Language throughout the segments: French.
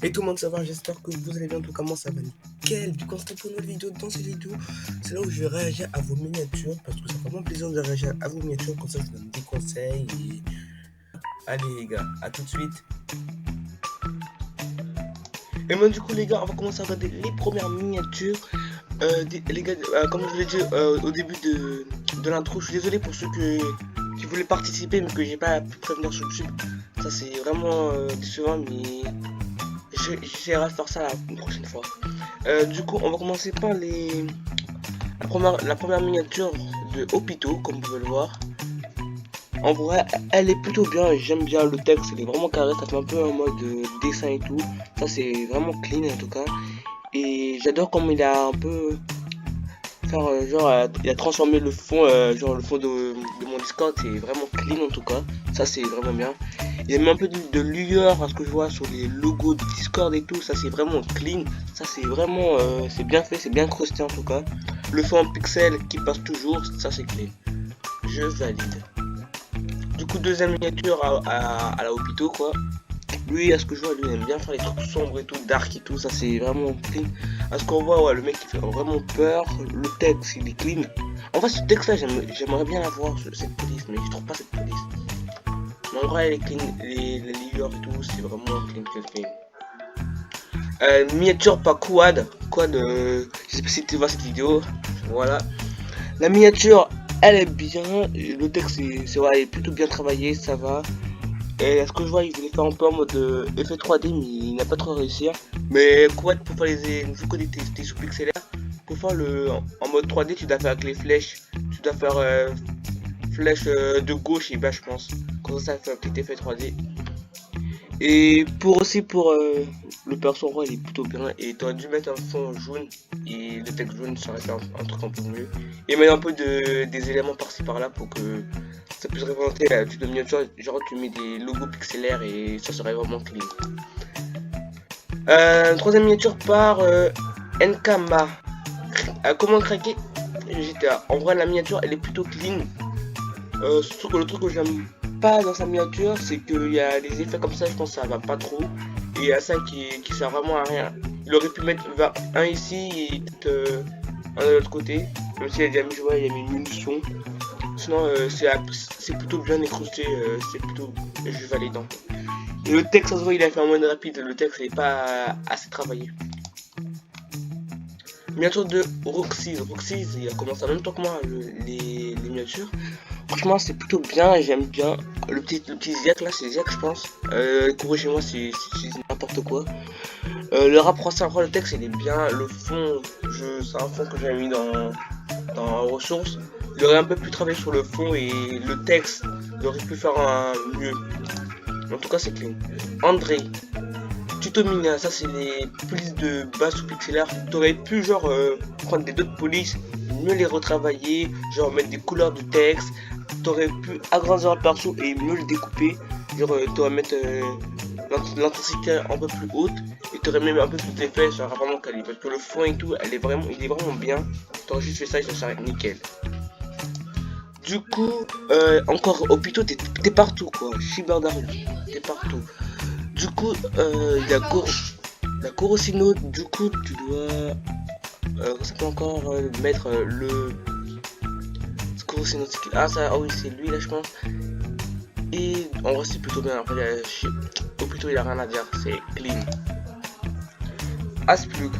Et tout le monde ça va, j'espère que vous allez bien, tout comment ça va nickel. Du coup on se retrouve pour une nouvelle vidéo. Dans cette vidéo, c'est là où je vais réagir à vos miniatures, parce que ça fait vraiment plaisir de réagir à vos miniatures, comme ça je vous donne des conseils. Et... allez les gars, à tout de suite. Et moi du coup les gars, on va commencer à regarder les premières miniatures. Les gars, comme je vous l'ai dit au début de l'intro, je suis désolé pour ceux qui voulaient participer mais que j'ai pas pu prévenir sur YouTube. Ça c'est vraiment décevant, mais j'essaierai de faire ça une prochaine fois. Du coup, on va commencer par la première miniature de Hopito, comme vous pouvez le voir. En vrai, elle est plutôt bien, j'aime bien le texte, il est vraiment carré, ça fait un peu en mode dessin et tout. Ça, c'est vraiment clean en tout cas. Et j'adore comme il a un peu faire genre il a transformé le fond genre le fond de mon Discord, c'est vraiment clean en tout cas. Ça c'est vraiment bien. Il a mis un peu de lueur à ce que je vois sur les logos de Discord et tout, ça c'est vraiment clean. Ça c'est vraiment c'est bien fait, c'est bien crusté en tout cas. Le fond en pixel qui passe toujours, ça c'est clean. Je valide. Du coup deuxième miniature à la Hopito quoi. Lui, à ce que je vois, lui, il aime bien faire les trucs sombres et tout, dark et tout, ça c'est vraiment clean. À ce qu'on voit, ouais, le mec il fait vraiment peur, le texte il est clean. En fait, ce texte là, j'aimerais bien avoir cette police, mais je trouve pas cette police. Mais en vrai, les clean, les lueurs et tout, c'est vraiment clean, clean, clean. Miniature par Quad. Quad, je sais pas si tu vois cette vidéo, voilà. La miniature, elle est bien, le texte ouais, est plutôt bien travaillé, ça va. Et à ce que je vois, il voulait faire un peu en mode effet 3D, mais il n'a pas trop réussi. Mais quoi, pour faire vu que t'es sous pixelaire, pour faire en mode 3D, tu dois faire avec les flèches. Tu dois faire flèche de gauche et bas, je pense. Comme ça fait un petit effet 3D. Et pour le perso, en vrai, il est plutôt bien. Et tu aurais dû mettre un fond jaune. Et le texte jaune, ça aurait fait un truc un peu mieux. Et mettre un peu des éléments par-ci par-là pour que ça puisse représenter la petite miniature. Genre, tu mets des logos pixelaires et ça serait vraiment clean. Troisième miniature par Nkama. Comment craquer GTA. En vrai, la miniature, elle est plutôt clean. Surtout que le truc que j'aime pas dans sa miniature, c'est qu'il y a des effets comme ça, je pense que ça va pas trop. Et il y a ça qui sert vraiment à rien. Il aurait pu mettre un ici et peut-être un de l'autre côté. Même s'il a déjà mis, il y a mis une munition. Sinon, c'est plutôt bien écrusté, c'est plutôt je valide. Et le texte, ça se voit, il a fait en mode rapide, le texte n'est pas assez travaillé. Miniature de Roxys. Roxys, il a commencé en même temps que moi les miniatures. Franchement, c'est plutôt bien, j'aime bien. Le petit Ziak là, c'est Ziak, je pense. Corrigez moi si n'importe quoi. Le rapprochement, le texte, il est bien. Le fond, c'est un fond que j'avais mis dans ressources. Il aurait un peu plus travaillé sur le fond et le texte, il aurait pu faire un mieux. En tout cas, c'est clean. André. Tuto Mina, ça c'est les polices de base sous pixelaire. T'aurais pu genre prendre des d'autres polices, mieux les retravailler, genre mettre des couleurs de texte. T'aurais pu agrandir le perso et mieux le découper. Genre t'aurais mettre l'intensité un peu plus haute et t'aurais même un peu plus d'effet, ça serait vraiment quali. Parce que le fond et tout, il est vraiment bien. T'aurais juste fait ça et ça serait nickel. Du coup, encore Hopito, t'es partout quoi. Shibardaru, t'es partout. Du coup, il y a la Corosino, du coup, tu dois. Ça peut encore mettre le. Corosino, ah, ça, ah oui, c'est lui là, je pense. Et en vrai, c'est plutôt bien. Après, au plutôt, il a rien à dire, c'est clean. Asplug.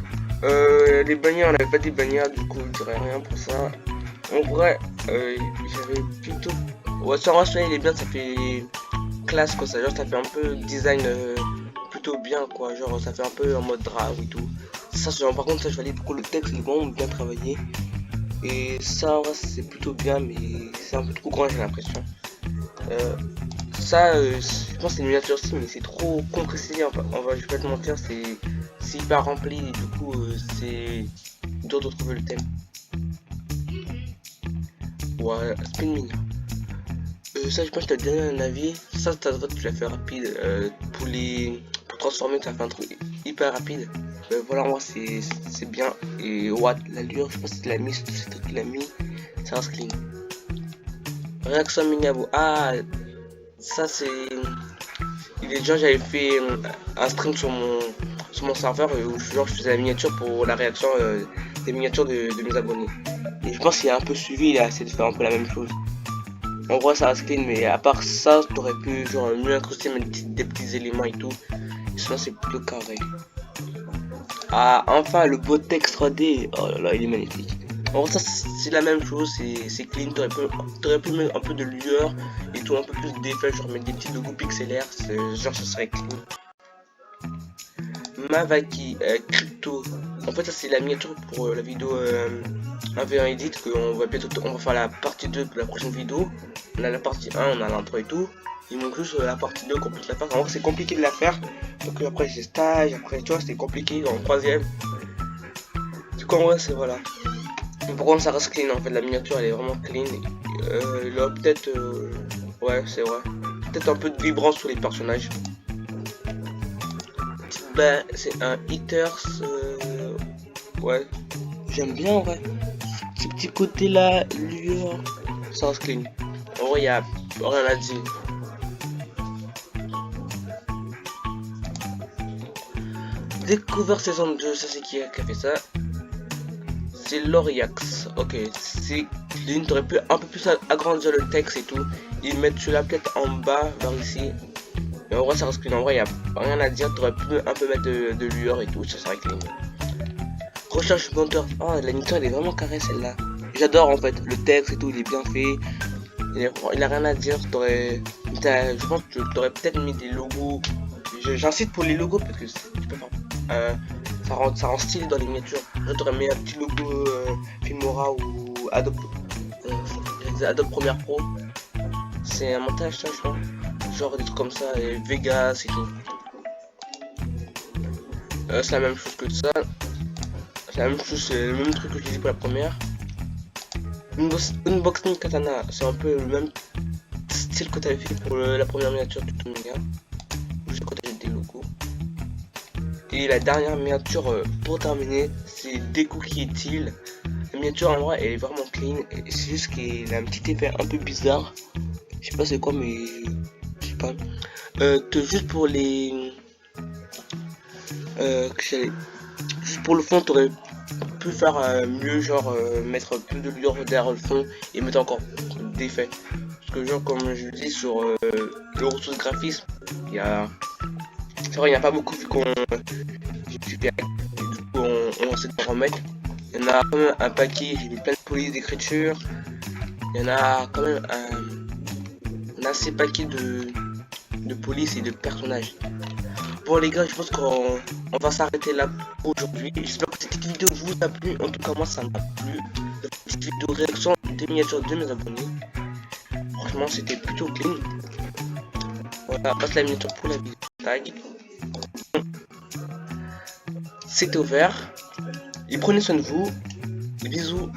Les bannières, on avait pas des bannières, du coup, je dirais rien pour ça. En vrai, j'avais plutôt. Ouais, ça, en vrai, il est bien, ça fait classe quoi, ça, genre, ça fait un peu design. Plutôt bien quoi, genre ça fait un peu en mode drap et tout. Ça par contre ça je valide beaucoup, le texte il est vraiment bien travaillé. Et ça en vrai c'est plutôt bien mais c'est un peu trop grand j'ai l'impression. Je pense que c'est une miniature aussi mais c'est trop compressé, je vais pas te mentir, c'est hyper rempli et du coup c'est dur de trouver le thème. Ouais, spin mine. Ça je pense que t'as donné un avis, ça tu l'as fait rapide pour transformer tu as fait un truc hyper rapide. Voilà moi c'est bien et what la lueur je pense que tu l'as mis, c'est truc qu'il a mis, c'est un clean. Réaction Minabo, ah ça c'est il est déjà j'avais fait un stream sur sur mon serveur où genre, je faisais la miniature pour la réaction des miniatures de mes abonnés. Et je pense qu'il a un peu suivi, il a essayé de faire un peu la même chose. En gros ça reste clean, mais à part ça, t'aurais pu genre mieux incruster des petits éléments et tout. Et sinon c'est plutôt carré. Ah, enfin le beau texte 3D, oh là là, il est magnifique. En gros ça c'est la même chose, c'est clean, t'aurais pu mettre un peu de lueur et tout, un peu plus d'effets, genre mettre des petits logos pixelaires, genre ça serait clean. Mavaki Crypto. En fait, ça c'est la miniature pour la vidéo 1v1 edit qu'on va bientôt, on va faire la partie 2 de la prochaine vidéo. On a la partie 1, on a l'intro et tout. Il manque juste la partie 2 qu'on peut la faire. En vrai, c'est compliqué de la faire. Donc après j'ai stage, après tu vois, c'était compliqué en troisième. Du coup en vrai, c'est voilà. Mais par contre, ça reste clean en fait. La miniature elle est vraiment clean. Là peut-être, ouais, c'est vrai. Peut-être un peu de vibrance sur les personnages. Bah, c'est un Hitters. Ouais, j'aime bien en vrai. Ce petit côté là, lueur, ça reste clean. En vrai, y a rien à dire. Découvert saison 2, ça c'est qui a fait ça? C'est Loriax. Ok, c'est clean. T'aurais pu un peu plus agrandir le texte et tout. Et mettre celui-là peut-être en bas, vers ici. Mais en vrai, ça reste clean. En vrai, y a rien à dire. T'aurais pu un peu mettre de lueur et tout, ça serait clean. Recherche monteur. Oh, la miniature elle est vraiment carrée celle-là. J'adore en fait. Le texte et tout, il est bien fait. Il a rien à dire. Je pense que tu aurais peut-être mis des logos. J'incite pour les logos parce que tu peux faire. Ça rend stylé dans les miniatures. Je t'aurais mis un petit logo Filmora ou Adobe. Adobe Premiere Pro. C'est un montage ça, je crois. Genre des trucs comme ça, et Vegas et tout. C'est la même chose que ça. C'est la même chose, c'est le même truc que j'ai dit pour la première. Unboxing Katana, c'est un peu le même style que tu avais fait pour la première miniature du Tomiya. Juste quand j'ai des logos. Et la dernière miniature pour terminer, c'est Deku qui est-il. La miniature en vrai elle est vraiment clean. C'est juste qu'il a un petit effet un peu bizarre. Je sais pas c'est quoi mais je sais pas. Juste pour les juste pour le fond t'aurais pu faire mieux, genre mettre plus de lueur derrière le fond et mettre encore d'effets. Parce que genre comme je le dis sur le ressource graphisme, il y a pas beaucoup vu qu'on du coup on essaie de remettre. Il y en a quand même un paquet, j'ai mis plein de polices d'écriture. Il y en a quand même un assez paquet de polices et de personnages. Bon les gars, je pense qu'on va s'arrêter là pour aujourd'hui. J'espère que cette vidéo vous a plu. En tout cas moi ça m'a plu. Cette vidéo réaction des miniatures de mes abonnés. Franchement c'était plutôt clean. Voilà, passe la miniature pour la vidéo tag. C'était ouvert. Et prenez soin de vous. Bisous.